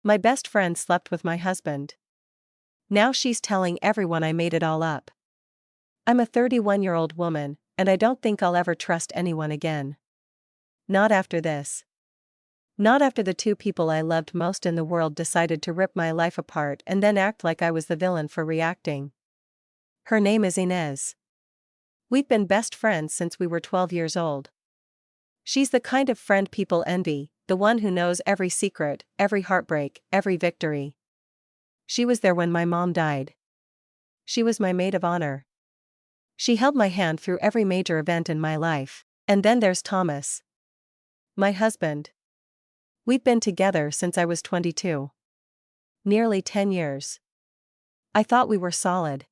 My best friend slept with my husband. Now she's telling everyone I made it all up. I'm a 31-year-old woman, and I don't think I'll ever trust anyone again. Not after this. Not after the two people I loved most in the world decided to rip my life apart and then act like I was the villain for reacting. Her name is Inez. We've been best friends since we were 12 years old. She's the kind of friend people envy, the one who knows every secret, every heartbreak, every victory. She was there when my mom died. She was my maid of honor. She held my hand through every major event in my life. And then there's Thomas. My husband. We've been together since I was 22. Nearly 10 years. I thought we were solid.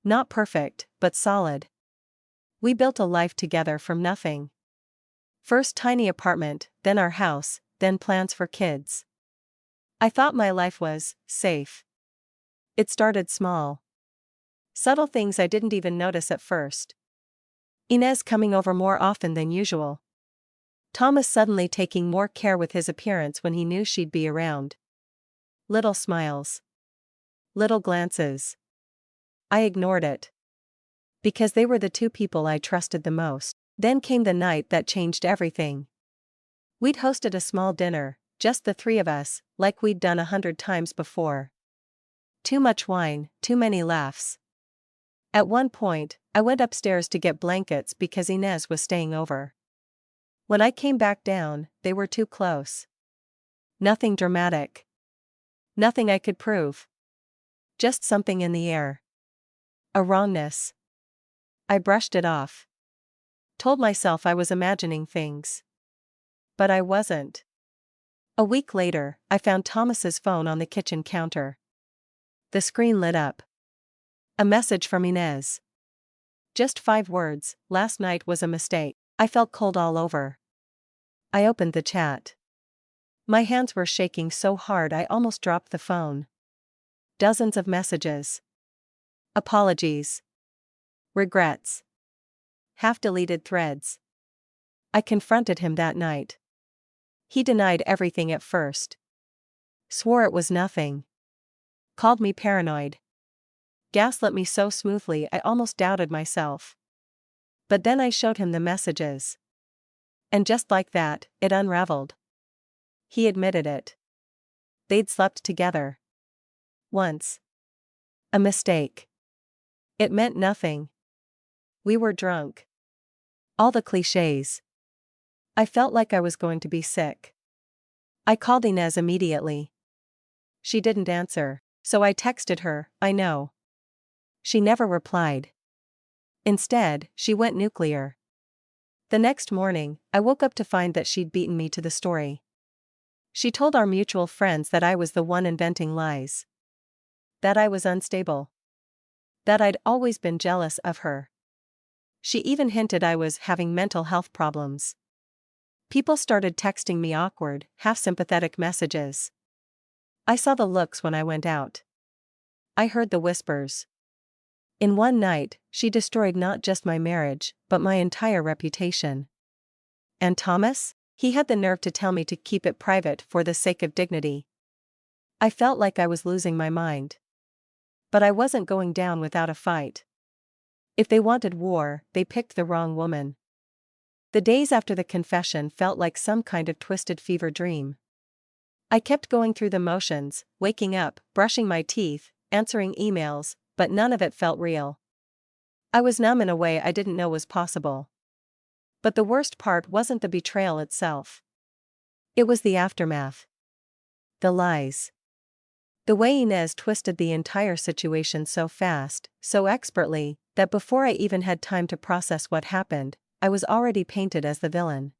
Not perfect, but solid. We built a life together from nothing. First tiny apartment, then our house, then plans for kids. I thought my life was safe. It started small. Subtle things I didn't even notice at first. Inez coming over more often than usual. Thomas suddenly taking more care with his appearance when he knew she'd be around. Little smiles. Little glances. I ignored it. Because they were the two people I trusted the most. Then came the night that changed everything. We'd hosted a small dinner, just the three of us, like we'd done 100 times before. Too much wine, too many laughs. At one point, I went upstairs to get blankets because Inez was staying over. When I came back down, they were too close. Nothing dramatic. Nothing I could prove. Just something in the air. A wrongness. I brushed it off. Told myself I was imagining things. But I wasn't. A week later, I found Thomas's phone on the kitchen counter. The screen lit up. A message from Inez. Just 5 words, "Last night was a mistake." I felt cold all over. I opened the chat. My hands were shaking so hard I almost dropped the phone. Dozens of messages. Apologies. Regrets. Half-deleted threads. I confronted him that night. He denied everything at first. Swore it was nothing. Called me paranoid. Gaslit me so smoothly I almost doubted myself. But then I showed him the messages. And just like that, it unraveled. He admitted it. They'd slept together. Once. A mistake. It meant nothing. We were drunk. All the clichés. I felt like I was going to be sick. I called Inez immediately. She didn't answer, so I texted her, "I know." She never replied. Instead, she went nuclear. The next morning, I woke up to find that she'd beaten me to the story. She told our mutual friends that I was the one inventing lies. That I was unstable. That I'd always been jealous of her. She even hinted I was having mental health problems. People started texting me awkward, half-sympathetic messages. I saw the looks when I went out. I heard the whispers. In one night, she destroyed not just my marriage, but my entire reputation. And Thomas? He had the nerve to tell me to keep it private for the sake of dignity. I felt like I was losing my mind. But I wasn't going down without a fight. If they wanted war, they picked the wrong woman. The days after the confession felt like some kind of twisted fever dream. I kept going through the motions, waking up, brushing my teeth, answering emails, but none of it felt real. I was numb in a way I didn't know was possible. But the worst part wasn't the betrayal itself. It was the aftermath. The lies. The way Inez twisted the entire situation so fast, so expertly, that before I even had time to process what happened, I was already painted as the villain.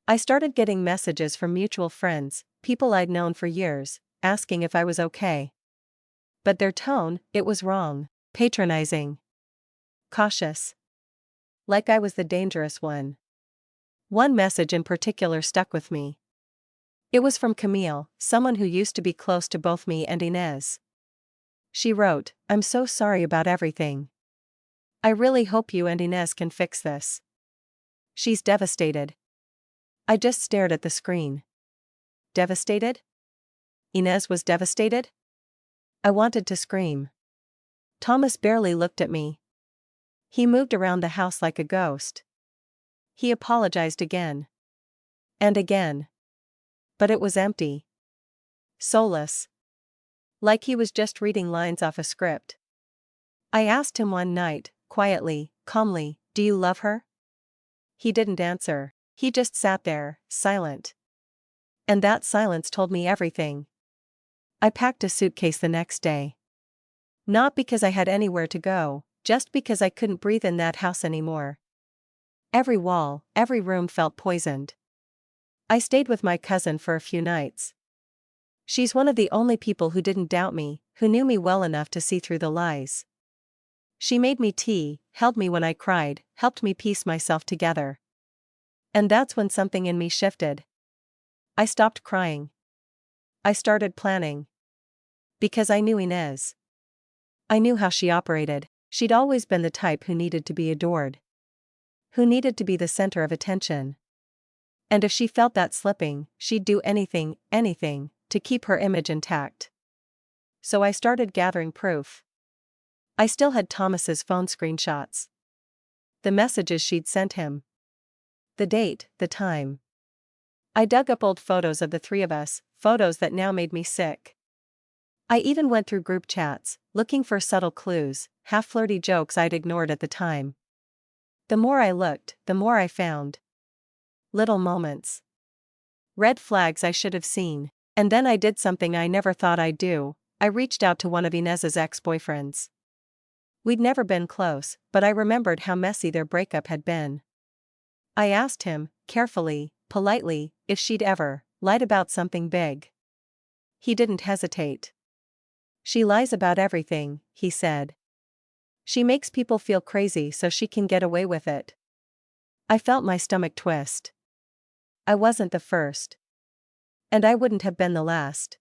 I started getting messages from mutual friends, people I'd known for years, asking if I was okay. But their tone, it was wrong, patronizing. Cautious. Like I was the dangerous one. One message in particular stuck with me. It was from Camille, someone who used to be close to both me and Inez. She wrote, "I'm so sorry about everything. I really hope you and Inez can fix this. She's devastated." I just stared at the screen. Devastated? Inez was devastated? I wanted to scream. Thomas barely looked at me. He moved around the house like a ghost. He apologized again. And again. But it was empty. Soulless. Like he was just reading lines off a script. I asked him one night, quietly, calmly, "Do you love her?" He didn't answer. He just sat there, silent. And that silence told me everything. I packed a suitcase the next day. Not because I had anywhere to go, just because I couldn't breathe in that house anymore. Every wall, every room felt poisoned. I stayed with my cousin for a few nights. She's one of the only people who didn't doubt me, who knew me well enough to see through the lies. She made me tea, held me when I cried, helped me piece myself together. And that's when something in me shifted. I stopped crying. I started planning. Because I knew Inez. I knew how she operated. She'd always been the type who needed to be adored. Who needed to be the center of attention. And if she felt that slipping, she'd do anything, to keep her image intact. So I started gathering proof. I still had Thomas's phone screenshots. The messages she'd sent him. The date, the time. I dug up old photos of the three of us, photos that now made me sick. I even went through group chats, looking for subtle clues, half-flirty jokes I'd ignored at the time. The more I looked, the more I found. Little moments. Red flags I should have seen. And then I did something I never thought I'd do. I reached out to one of Inez's ex-boyfriends. We'd never been close, but I remembered how messy their breakup had been. I asked him, carefully, politely, if she'd ever lied about something big. He didn't hesitate. "She lies about everything," he said. "She makes people feel crazy so she can get away with it." I felt my stomach twist. I wasn't the first. And I wouldn't have been the last.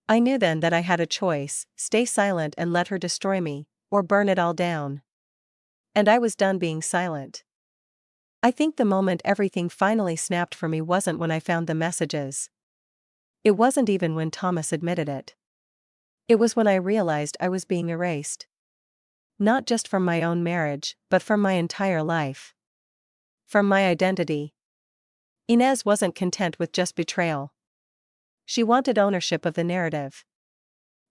I knew then that I had a choice: stay silent and let her destroy me, or burn it all down. And I was done being silent. I think the moment everything finally snapped for me wasn't when I found the messages. It wasn't even when Thomas admitted it. It was when I realized I was being erased. Not just from my own marriage, but from my entire life. From my identity. Inez wasn't content with just betrayal. She wanted ownership of the narrative.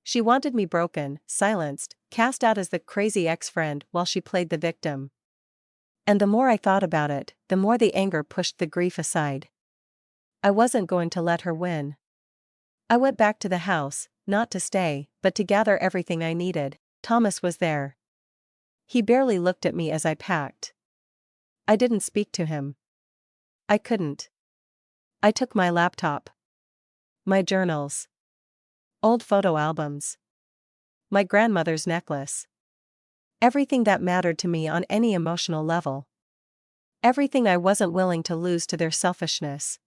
She wanted me broken, silenced, cast out as the crazy ex-friend while she played the victim. And the more I thought about it, the more the anger pushed the grief aside. I wasn't going to let her win. I went back to the house, not to stay, but to gather everything I needed. Thomas was there. He barely looked at me as I packed. I didn't speak to him. I couldn't. I took my laptop. My journals. Old photo albums. My grandmother's necklace. Everything that mattered to me on any emotional level. Everything I wasn't willing to lose to their selfishness.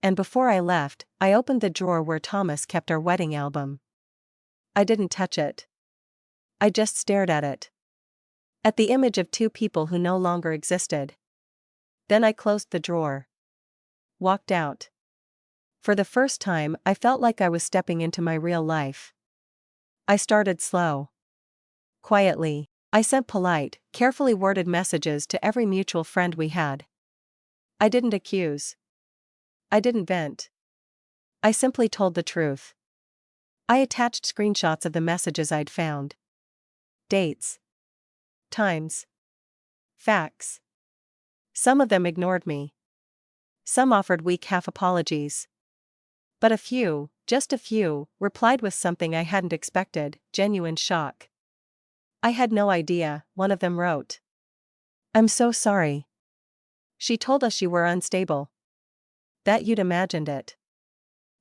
And before I left, I opened the drawer where Thomas kept our wedding album. I didn't touch it. I just stared at it. At the image of two people who no longer existed. Then I closed the drawer. Walked out. For the first time, I felt like I was stepping into my real life. I started slow. Quietly, I sent polite, carefully worded messages to every mutual friend we had. I didn't accuse. I didn't vent. I simply told the truth. I attached screenshots of the messages I'd found. Dates. Times. Facts. Some of them ignored me. Some offered weak half apologies. But a few, just a few, replied with something I hadn't expected: genuine shock. "I had no idea," one of them wrote. "I'm so sorry. She told us you were unstable. That you'd imagined it."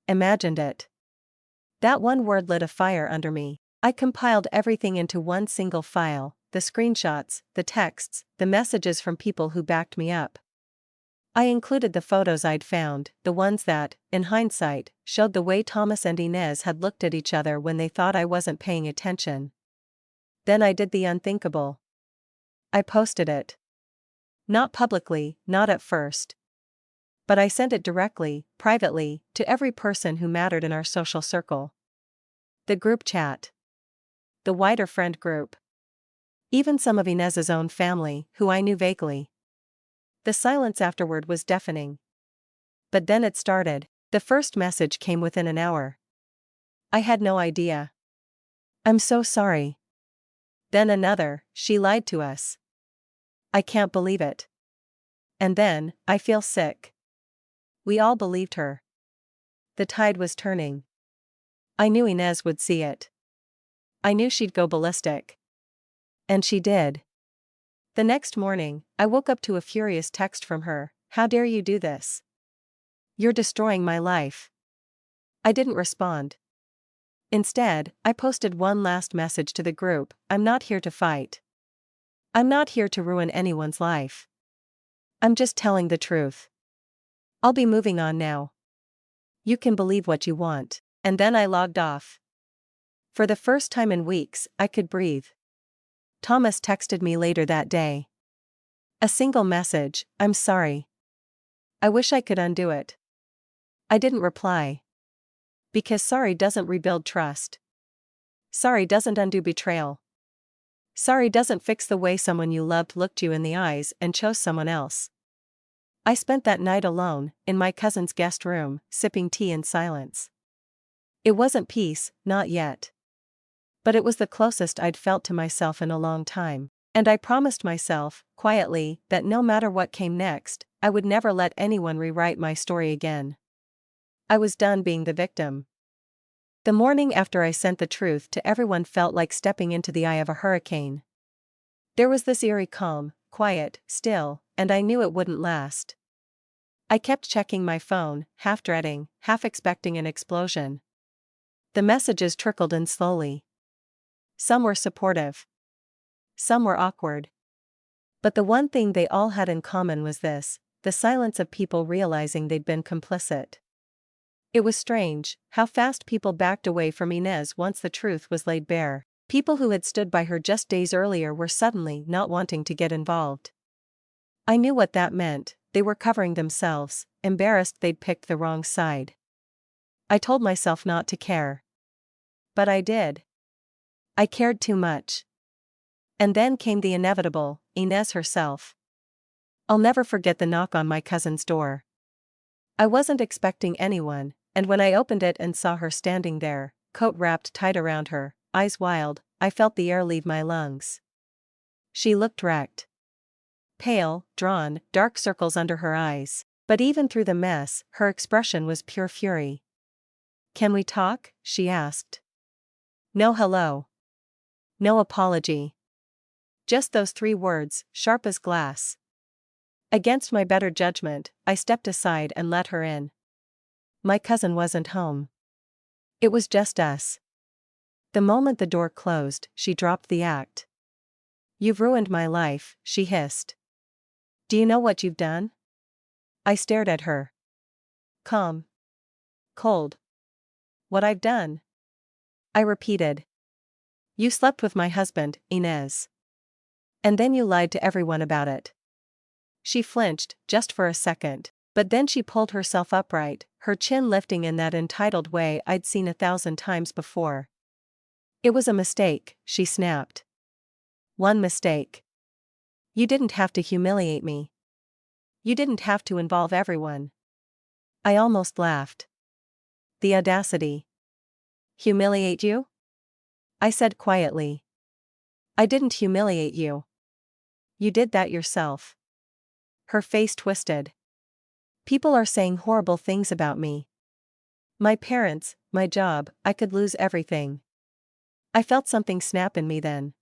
Imagined it. That one word lit a fire under me. I compiled everything into one single file: the screenshots, the texts, the messages from people who backed me up. I included the photos I'd found, the ones that, in hindsight, showed the way Thomas and Inez had looked at each other when they thought I wasn't paying attention. Then I did the unthinkable. I posted it. Not publicly, not at first. But I sent it directly, privately, to every person who mattered in our social circle. The group chat. The wider friend group. Even some of Inez's own family, who I knew vaguely. The silence afterward was deafening. But then it started. The first message came within an hour. I had no idea. I'm so sorry. Then another, she lied to us. I can't believe it. And then, I feel sick. We all believed her. The tide was turning. I knew Inez would see it. I knew she'd go ballistic. And she did. The next morning, I woke up to a furious text from her. How dare you do this? You're destroying my life. I didn't respond. Instead, I posted one last message to the group. I'm not here to fight. I'm not here to ruin anyone's life. I'm just telling the truth. I'll be moving on now. You can believe what you want. And then I logged off. For the first time in weeks, I could breathe. Thomas texted me later that day. A single message, I'm sorry. I wish I could undo it. I didn't reply. Because sorry doesn't rebuild trust. Sorry doesn't undo betrayal. Sorry doesn't fix the way someone you loved looked you in the eyes and chose someone else. I spent that night alone, in my cousin's guest room, sipping tea in silence. It wasn't peace, not yet. But it was the closest I'd felt to myself in a long time. And I promised myself, quietly, that no matter what came next, I would never let anyone rewrite my story again. I was done being the victim. The morning after I sent the truth to everyone felt like stepping into the eye of a hurricane. There was this eerie calm, quiet, still, and I knew it wouldn't last. I kept checking my phone, half dreading, half expecting an explosion. The messages trickled in slowly. Some were supportive. Some were awkward. But the one thing they all had in common was this: the silence of people realizing they'd been complicit. It was strange, how fast people backed away from Inez once the truth was laid bare. People who had stood by her just days earlier were suddenly not wanting to get involved. I knew what that meant. They were covering themselves, embarrassed they'd picked the wrong side. I told myself not to care. But I did. I cared too much. And then came the inevitable, Inez herself. I'll never forget the knock on my cousin's door. I wasn't expecting anyone, and when I opened it and saw her standing there, coat wrapped tight around her, eyes wild, I felt the air leave my lungs. She looked wrecked. Pale, drawn, dark circles under her eyes. But even through the mess, her expression was pure fury. Can we talk? She asked. No hello. No apology. Just those 3 words, sharp as glass. Against my better judgment, I stepped aside and let her in. My cousin wasn't home. It was just us. The moment the door closed, she dropped the act. You've ruined my life, she hissed. Do you know what you've done? I stared at her. Calm. Cold. What I've done? I repeated. You slept with my husband, Inez. And then you lied to everyone about it. She flinched, just for a second, but then she pulled herself upright, her chin lifting in that entitled way I'd seen 1,000 times before. It was a mistake, she snapped. One mistake. You didn't have to humiliate me. You didn't have to involve everyone. I almost laughed. The audacity. Humiliate you? I said quietly. I didn't humiliate you. You did that yourself. Her face twisted. People are saying horrible things about me. My parents, my job, I could lose everything. I felt something snap in me then.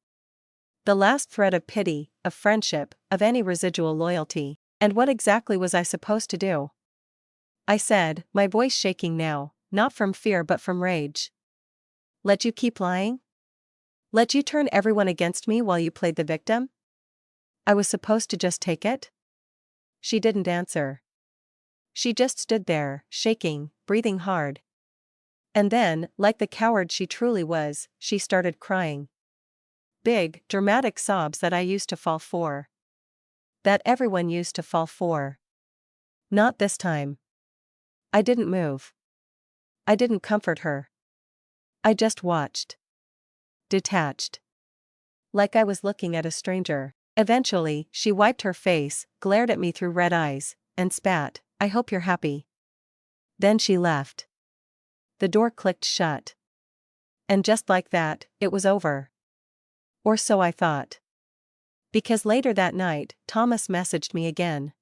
The last thread of pity, of friendship, of any residual loyalty. And what exactly was I supposed to do? I said, my voice shaking now, not from fear but from rage. Let you keep lying? Let you turn everyone against me while you played the victim? I was supposed to just take it? She didn't answer. She just stood there, shaking, breathing hard. And then, like the coward she truly was, she started crying. Big, dramatic sobs that I used to fall for. That everyone used to fall for. Not this time. I didn't move. I didn't comfort her. I just watched. Detached. Like I was looking at a stranger. Eventually, she wiped her face, glared at me through red eyes, and spat, "I hope you're happy." Then she left. The door clicked shut. And just like that, it was over. Or so I thought. Because later that night, Thomas messaged me again.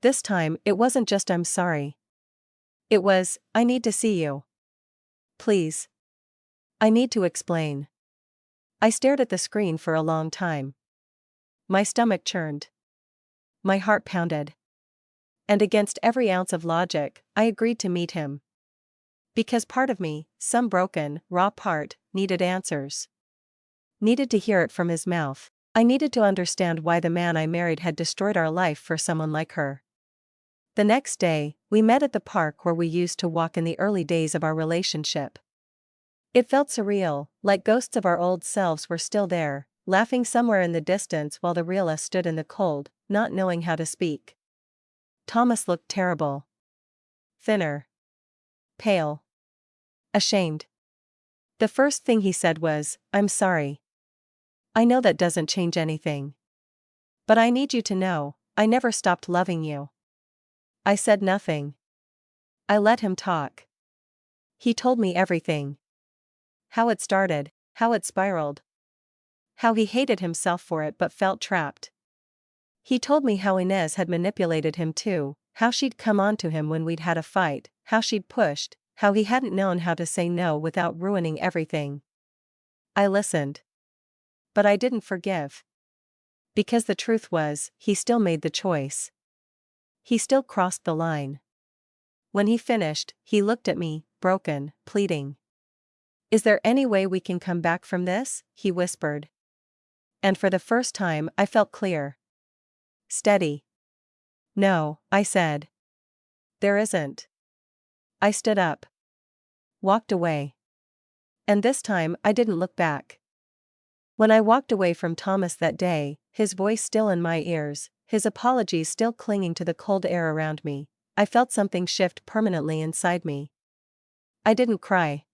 This time, it wasn't just "I'm sorry." It was, "I need to see you. Please. I need to explain." I stared at the screen for a long time. My stomach churned. My heart pounded. And against every ounce of logic, I agreed to meet him. Because part of me, some broken, raw part, needed answers. Needed to hear it from his mouth. I needed to understand why the man I married had destroyed our life for someone like her. The next day, we met at the park where we used to walk in the early days of our relationship. It felt surreal, like ghosts of our old selves were still there, laughing somewhere in the distance while the real us stood in the cold, not knowing how to speak. Thomas looked terrible. Thinner. Pale. Ashamed. The first thing he said was, "I'm sorry. I know that doesn't change anything. But I need you to know, I never stopped loving you." I said nothing. I let him talk. He told me everything. How it started, how it spiraled. How he hated himself for it but felt trapped. He told me how Inez had manipulated him too, how she'd come on to him when we'd had a fight, how she'd pushed, how he hadn't known how to say no without ruining everything. I listened. But I didn't forgive. Because the truth was, he still made the choice. He still crossed the line. When he finished, he looked at me, broken, pleading. "Is there any way we can come back from this?" he whispered. And for the first time, I felt clear. Steady. "No," I said. "There isn't." I stood up. Walked away. And this time, I didn't look back. When I walked away from Thomas that day, his voice still in my ears, his apologies still clinging to the cold air around me, I felt something shift permanently inside me. I didn't cry.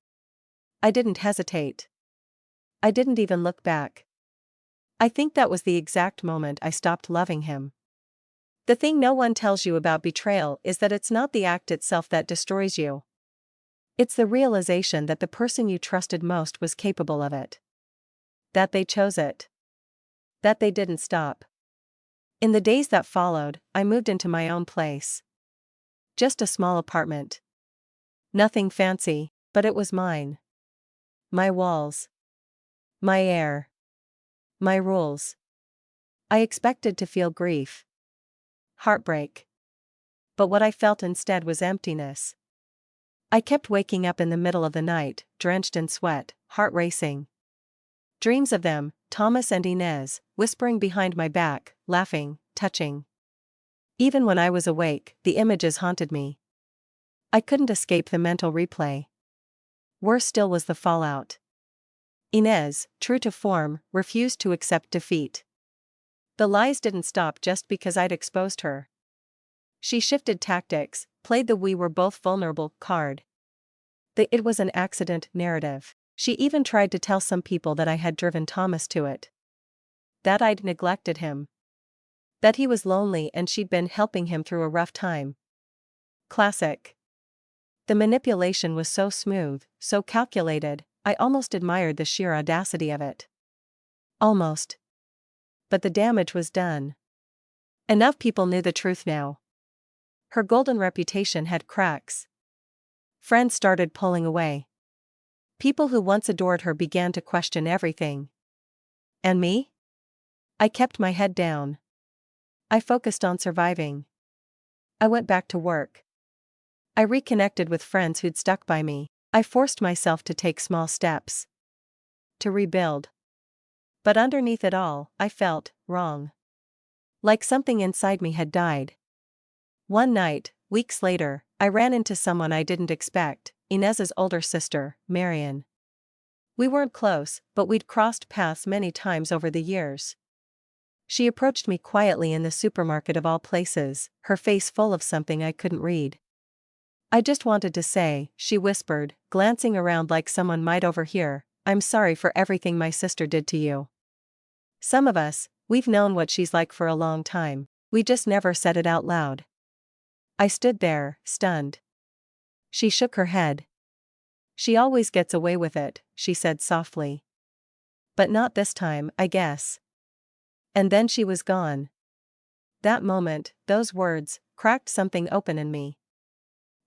I didn't hesitate. I didn't even look back. I think that was the exact moment I stopped loving him. The thing no one tells you about betrayal is that it's not the act itself that destroys you. It's the realization that the person you trusted most was capable of it. That they chose it. That they didn't stop. In the days that followed, I moved into my own place. Just a small apartment. Nothing fancy, but it was mine. My walls. My air. My rules. I expected to feel grief. Heartbreak. But what I felt instead was emptiness. I kept waking up in the middle of the night, drenched in sweat, heart racing. Dreams of them, Thomas and Inez, whispering behind my back, laughing, touching. Even when I was awake, the images haunted me. I couldn't escape the mental replay. Worse still was the fallout. Inez, true to form, refused to accept defeat. The lies didn't stop just because I'd exposed her. She shifted tactics, played the "we were both vulnerable" card. The "it was an accident" narrative. She even tried to tell some people that I had driven Thomas to it. That I'd neglected him. That he was lonely and she'd been helping him through a rough time. Classic. The manipulation was so smooth, so calculated, I almost admired the sheer audacity of it. Almost. But the damage was done. Enough people knew the truth now. Her golden reputation had cracks. Friends started pulling away. People who once adored her began to question everything. And me? I kept my head down. I focused on surviving. I went back to work. I reconnected with friends who'd stuck by me. I forced myself to take small steps. To rebuild. But underneath it all, I felt wrong. Like something inside me had died. One night, weeks later, I ran into someone I didn't expect, Inez's older sister, Marion. We weren't close, but we'd crossed paths many times over the years. She approached me quietly in the supermarket of all places, her face full of something I couldn't read. "I just wanted to say," she whispered, glancing around like someone might overhear, "I'm sorry for everything my sister did to you. Some of us, we've known what she's like for a long time. We just never said it out loud." I stood there, stunned. She shook her head. "She always gets away with it," she said softly. "But not this time, I guess." And then she was gone. That moment, those words, cracked something open in me.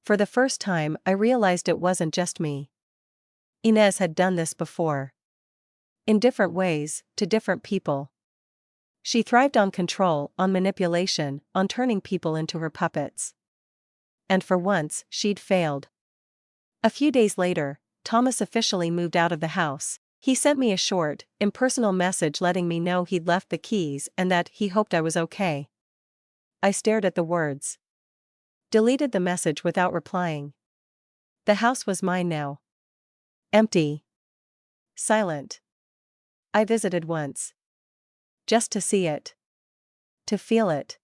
For the first time, I realized it wasn't just me. Inez had done this before. In different ways, to different people. She thrived on control, on manipulation, on turning people into her puppets. And for once, she'd failed. A few days later, Thomas officially moved out of the house. He sent me a short, impersonal message letting me know he'd left the keys and that he hoped I was okay. I stared at the words. Deleted the message without replying. The house was mine now. Empty. Silent. I visited once. Just to see it. To feel it.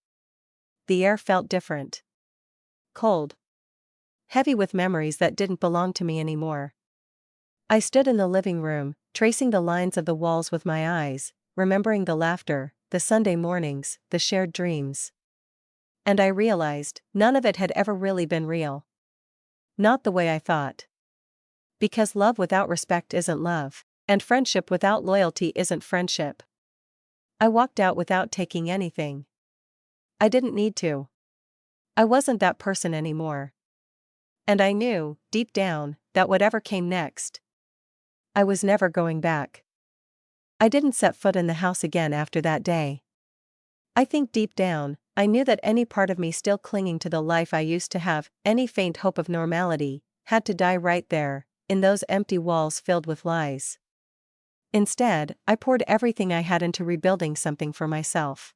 The air felt different. Cold. Heavy with memories that didn't belong to me anymore. I stood in the living room, tracing the lines of the walls with my eyes, remembering the laughter, the Sunday mornings, the shared dreams. And I realized, none of it had ever really been real. Not the way I thought. Because love without respect isn't love, and friendship without loyalty isn't friendship. I walked out without taking anything. I didn't need to. I wasn't that person anymore. And I knew, deep down, that whatever came next, I was never going back. I didn't set foot in the house again after that day. I think deep down, I knew that any part of me still clinging to the life I used to have, any faint hope of normality, had to die right there, in those empty walls filled with lies. Instead, I poured everything I had into rebuilding something for myself.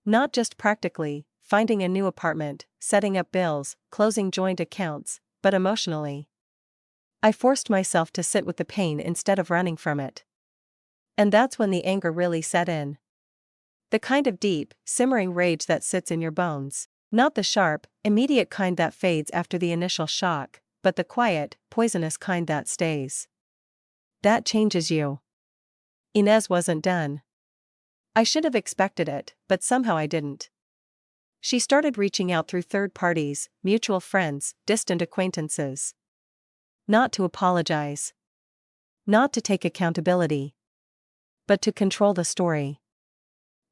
Not just practically, finding a new apartment, setting up bills, closing joint accounts, but emotionally. I forced myself to sit with the pain instead of running from it. And that's when the anger really set in. The kind of deep, simmering rage that sits in your bones. Not the sharp, immediate kind that fades after the initial shock, but the quiet, poisonous kind that stays. That changes you. Inez wasn't done. I should have expected it, but somehow I didn't. She started reaching out through third parties, mutual friends, distant acquaintances. Not to apologize. Not to take accountability. But to control the story.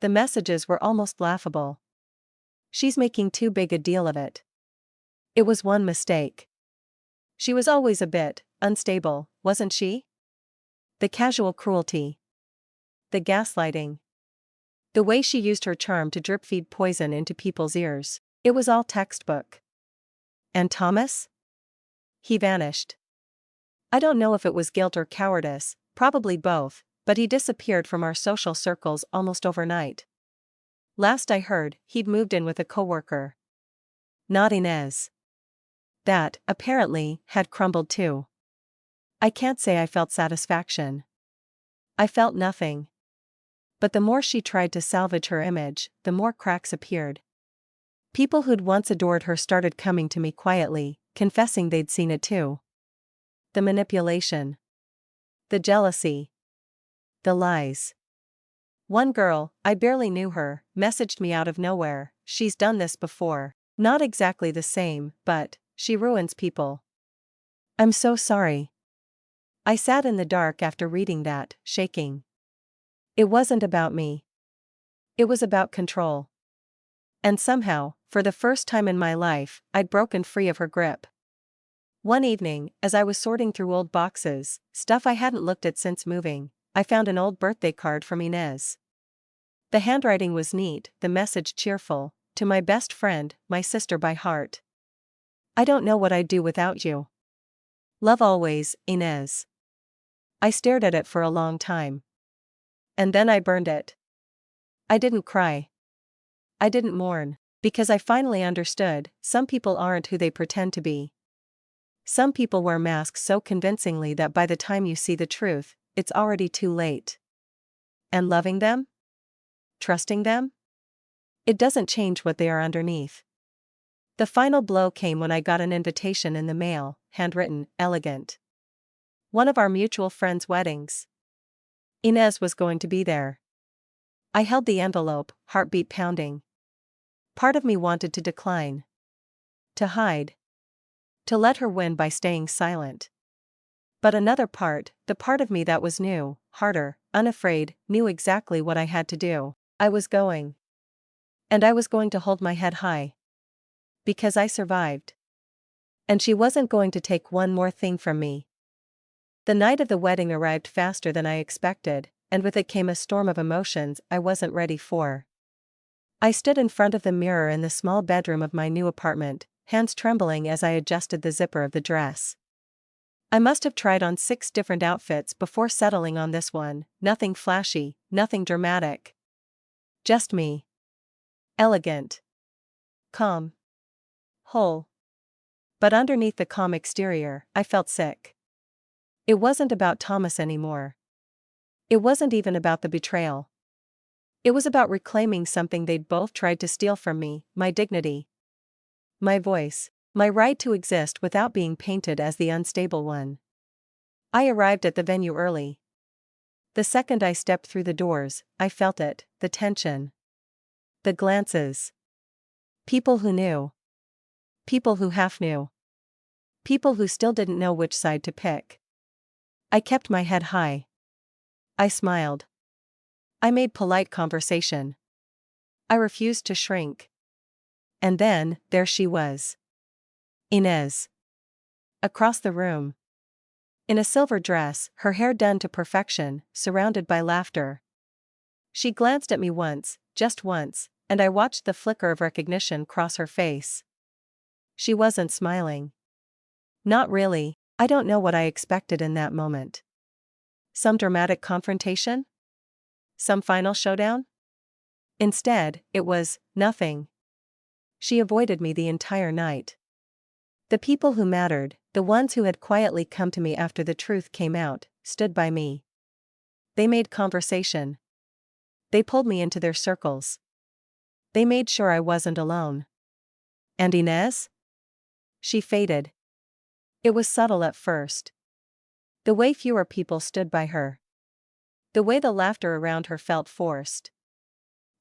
The messages were almost laughable. "She's making too big a deal of it. It was one mistake. She was always a bit unstable, wasn't she?" The casual cruelty. The gaslighting. The way she used her charm to drip-feed poison into people's ears. It was all textbook. And Thomas? He vanished. I don't know if it was guilt or cowardice, probably both, but he disappeared from our social circles almost overnight. Last I heard, he'd moved in with a coworker. Not Inez. That, apparently, had crumbled too. I can't say I felt satisfaction. I felt nothing. But the more she tried to salvage her image, the more cracks appeared. People who'd once adored her started coming to me quietly, confessing they'd seen it too. The manipulation. The jealousy. The lies. One girl, I barely knew her, messaged me out of nowhere, "She's done this before. Not exactly the same, but she ruins people." I'm so sorry. I sat in the dark after reading that, shaking. It wasn't about me. It was about control. And somehow, for the first time in my life, I'd broken free of her grip. One evening, as I was sorting through old boxes, stuff I hadn't looked at since moving, I found an old birthday card from Inez. The handwriting was neat, the message cheerful, "To my best friend, my sister by heart. I don't know what I'd do without you. Love always, Inez." I stared at it for a long time. And then I burned it. I didn't cry. I didn't mourn, because I finally understood, some people aren't who they pretend to be. Some people wear masks so convincingly that by the time you see the truth, it's already too late. And loving them? trusting them? It doesn't change what they are underneath. The final blow came when I got an invitation in the mail, handwritten, elegant. One of our mutual friends' weddings. Inez was going to be there. I held the envelope, heartbeat pounding. Part of me wanted to decline. To hide. To let her win by staying silent. But another part, the part of me that was new, harder, unafraid, knew exactly what I had to do. I was going. And I was going to hold my head high. Because I survived. And she wasn't going to take one more thing from me. The night of the wedding arrived faster than I expected, and with it came a storm of emotions I wasn't ready for. I stood in front of the mirror in the small bedroom of my new apartment, hands trembling as I adjusted the zipper of the dress. I must have tried on 6 different outfits before settling on this one, nothing flashy, nothing dramatic. Just me. Elegant. Calm. Whole. But underneath the calm exterior, I felt sick. It wasn't about Thomas anymore. It wasn't even about the betrayal. It was about reclaiming something they'd both tried to steal from me, my dignity. My voice. My right to exist without being painted as the unstable one. I arrived at the venue early. The second I stepped through the doors, I felt it, the tension. The glances. People who knew. People who half knew. People who still didn't know which side to pick. I kept my head high. I smiled. I made polite conversation. I refused to shrink. And then, there she was. Inez. Across the room. In a silver dress, her hair done to perfection, surrounded by laughter. She glanced at me once, just once, and I watched the flicker of recognition cross her face. She wasn't smiling. Not really. I don't know what I expected in that moment. Some dramatic confrontation? Some final showdown? Instead, it was nothing. She avoided me the entire night. The people who mattered, the ones who had quietly come to me after the truth came out, stood by me. They made conversation. They pulled me into their circles. They made sure I wasn't alone. And Inez? She faded. It was subtle at first. The way fewer people stood by her. The way the laughter around her felt forced.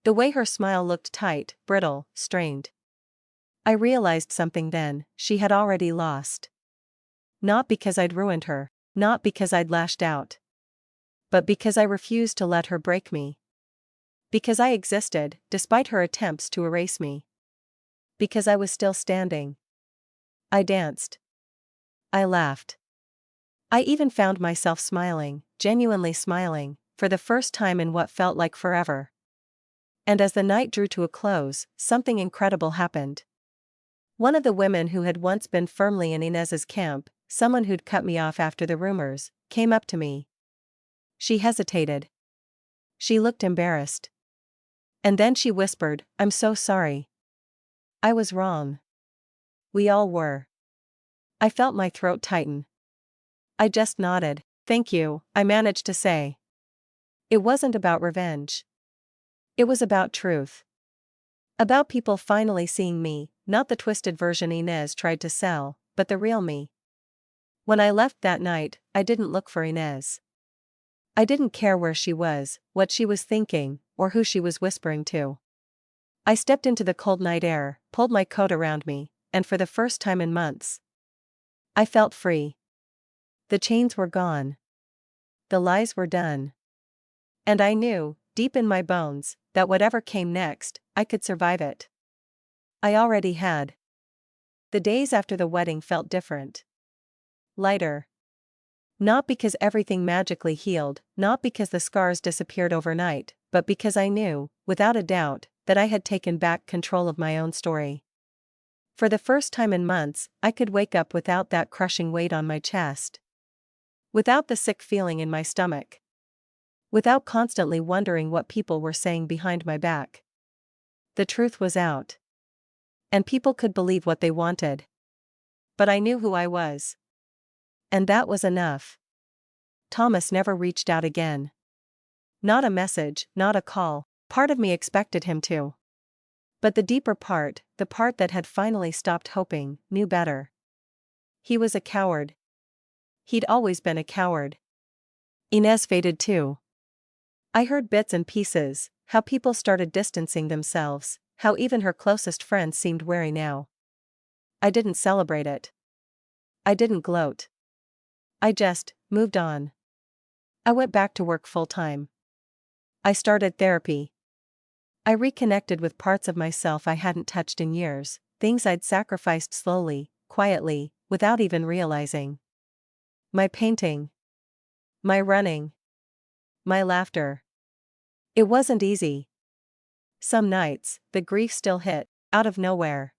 The way her smile looked tight, brittle, strained. I realized something then, she had already lost. Not because I'd ruined her, not because I'd lashed out. But because I refused to let her break me. Because I existed, despite her attempts to erase me. Because I was still standing. I danced. I laughed. I even found myself smiling, genuinely smiling, for the first time in what felt like forever. And as the night drew to a close, something incredible happened. One of the women who had once been firmly in Inez's camp, someone who'd cut me off after the rumors, came up to me. She hesitated. She looked embarrassed. And then she whispered, "I'm so sorry. I was wrong." We all were. I felt my throat tighten. I just nodded. "Thank you," I managed to say. It wasn't about revenge. It was about truth. About people finally seeing me, not the twisted version Inez tried to sell, but the real me. When I left that night, I didn't look for Inez. I didn't care where she was, what she was thinking, or who she was whispering to. I stepped into the cold night air, pulled my coat around me, and for the first time in months, I felt free. The chains were gone. The lies were done. And I knew, deep in my bones, that whatever came next, I could survive it. I already had. The days after the wedding felt different. Lighter. Not because everything magically healed, not because the scars disappeared overnight, but because I knew, without a doubt, that I had taken back control of my own story. For the first time in months, I could wake up without that crushing weight on my chest. Without the sick feeling in my stomach. Without constantly wondering what people were saying behind my back. The truth was out. And people could believe what they wanted. But I knew who I was. And that was enough. Thomas never reached out again. Not a message, not a call, Part of me expected him to. But the deeper part, the part that had finally stopped hoping, knew better. He was a coward. He'd always been a coward. Inez faded too. I heard bits and pieces, how people started distancing themselves, how even her closest friends seemed wary now. I didn't celebrate it. I didn't gloat. I just moved on. I went back to work full-time. I started therapy. I reconnected with parts of myself I hadn't touched in years, things I'd sacrificed slowly, quietly, without even realizing. My painting. My running. My laughter. It wasn't easy. Some nights, the grief still hit, out of nowhere.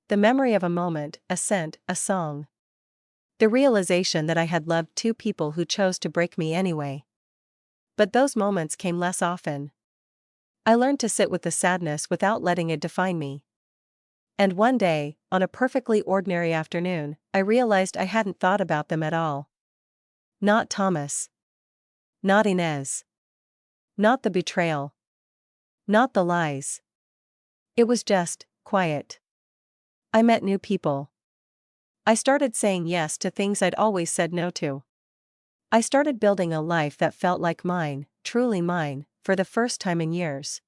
The memory of a moment, a scent, a song. The realization that I had loved two people who chose to break me anyway. But those moments came less often. I learned to sit with the sadness without letting it define me. And one day, on a perfectly ordinary afternoon, I realized I hadn't thought about them at all. Not Thomas. Not Inez. Not the betrayal. Not the lies. It was just quiet. I met new people. I started saying yes to things I'd always said no to. I started building a life that felt like mine, truly mine, for the first time in years.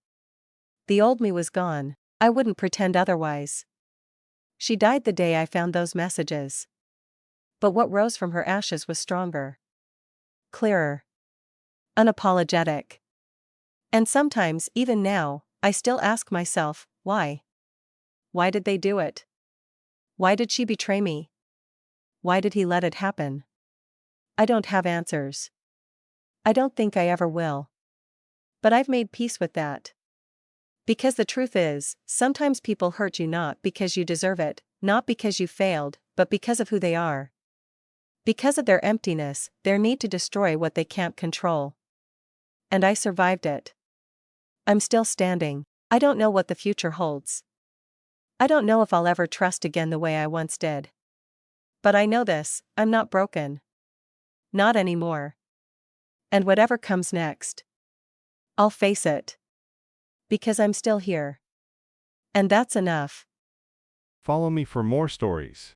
The old me was gone, I wouldn't pretend otherwise. She died the day I found those messages. But what rose from her ashes was stronger. Clearer. Unapologetic. And sometimes, even now, I still ask myself, why? Why did they do it? Why did she betray me? Why did he let it happen? I don't have answers. I don't think I ever will. But I've made peace with that. Because the truth is, sometimes people hurt you not because you deserve it, not because you failed, but because of who they are. Because of their emptiness, their need to destroy what they can't control. And I survived it. I'm still standing. I don't know what the future holds. I don't know if I'll ever trust again the way I once did. But I know this, I'm not broken. Not anymore. And whatever comes next, I'll face it. Because I'm still here. And that's enough. Follow me for more stories.